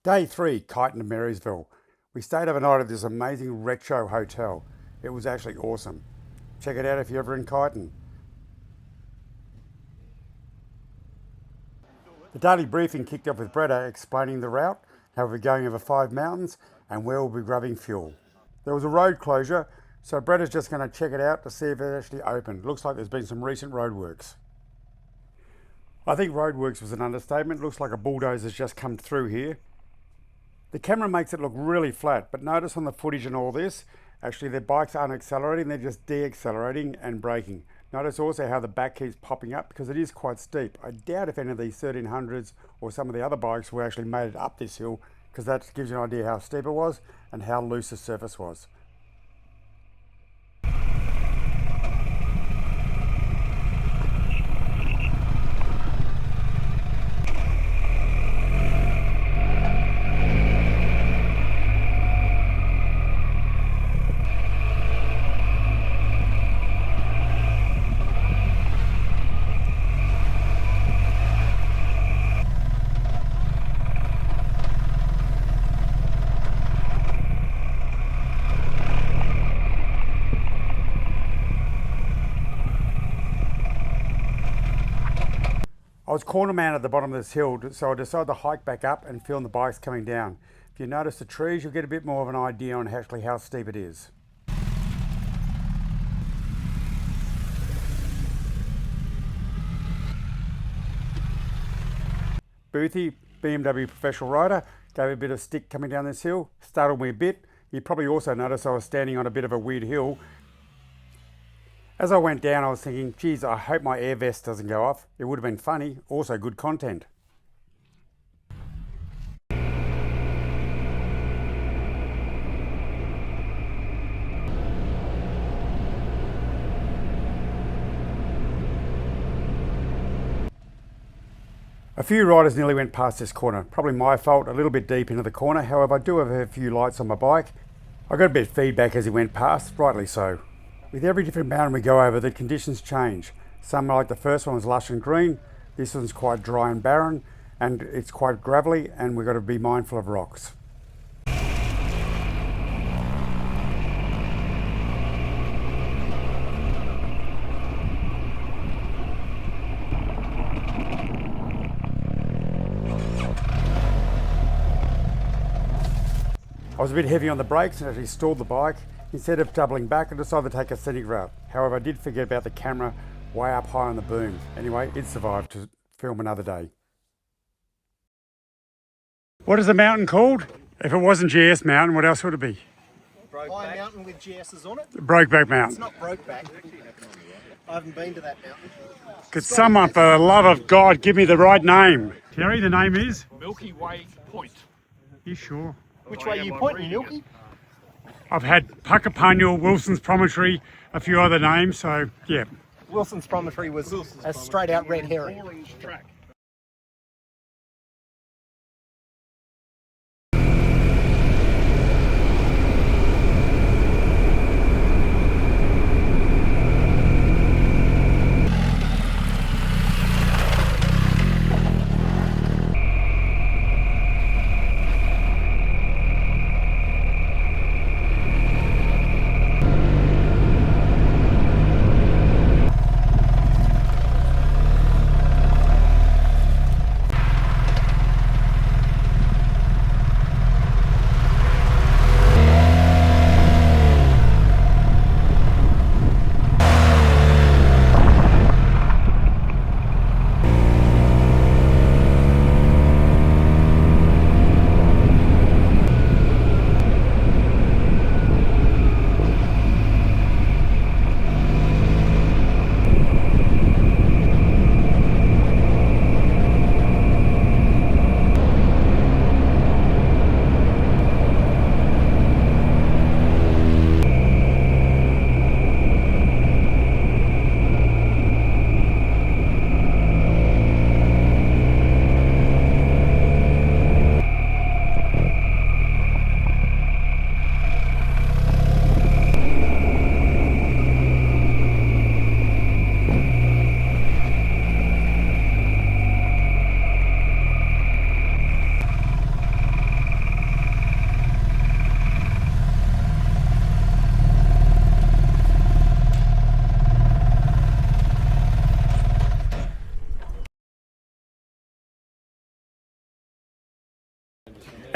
Day 3, Kyneton to Marysville. We stayed overnight at this amazing retro hotel. It was actually awesome. Check it out if you're ever in Kyneton. The daily briefing kicked off with Bretta explaining the route, how we're going over 5 mountains and where we'll be grabbing fuel. There was a road closure, so Bretta's just going to check it out to see if it actually opened. Looks like there's been some recent roadworks. I think roadworks was an understatement. Looks like a bulldozer's just come through here. The camera makes it look really flat, but notice on the footage and all this, actually their bikes aren't accelerating, they're just de-accelerating and braking. Notice also how the back keeps popping up because it is quite steep. I doubt if any of these 1300s or some of the other bikes were actually made it up this hill, because that gives you an idea how steep it was and how loose the surface was. I was corner man at the bottom of this hill, so I decided to hike back up and film the bikes coming down. If you notice the trees, you'll get a bit more of an idea on actually how steep it is. Boothie, BMW professional rider, gave a bit of stick coming down this hill, startled me a bit. You probably also noticed I was standing on a bit of a weird hill. As I went down, I was thinking, geez, I hope my air vest doesn't go off. It would have been funny, also good content. A few riders nearly went past this corner. Probably my fault, a little bit deep into the corner. However, I do have a few lights on my bike. I got a bit of feedback as he went past, rightly so. With every different mountain we go over, the conditions change. Some, like the first one, was lush and green. This one's quite dry and barren, and it's quite gravelly, and we've got to be mindful of rocks. I was a bit heavy on the brakes and actually stalled the bike. Instead of doubling back, I decided to take a scenic route. However, I did forget about the camera way up high on the boom. Anyway, it survived to film another day. What is the mountain called? If it wasn't GS Mountain, what else would it be? High mountain with GS's on it. Brokeback Mountain. It's not Brokeback. I haven't been to that mountain. Could someone, for the love of God, give me the right name? Terry, the name is? Milky Way Point. You sure? Which way are you pointing, Milky? I've had Puckapunyal, Wilson's Promontory, a few other names, so yeah. Wilson's Promontory was a straight out red herring. Orange track.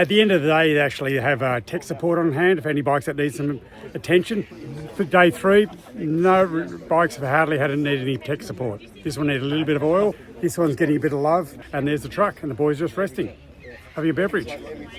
At the end of the day, they actually have tech support on hand if any bikes that need some attention. For day 3, no bikes have hardly needed any tech support. This one needed a little bit of oil. This one's getting a bit of love. And there's the truck and the boys just resting, having a beverage.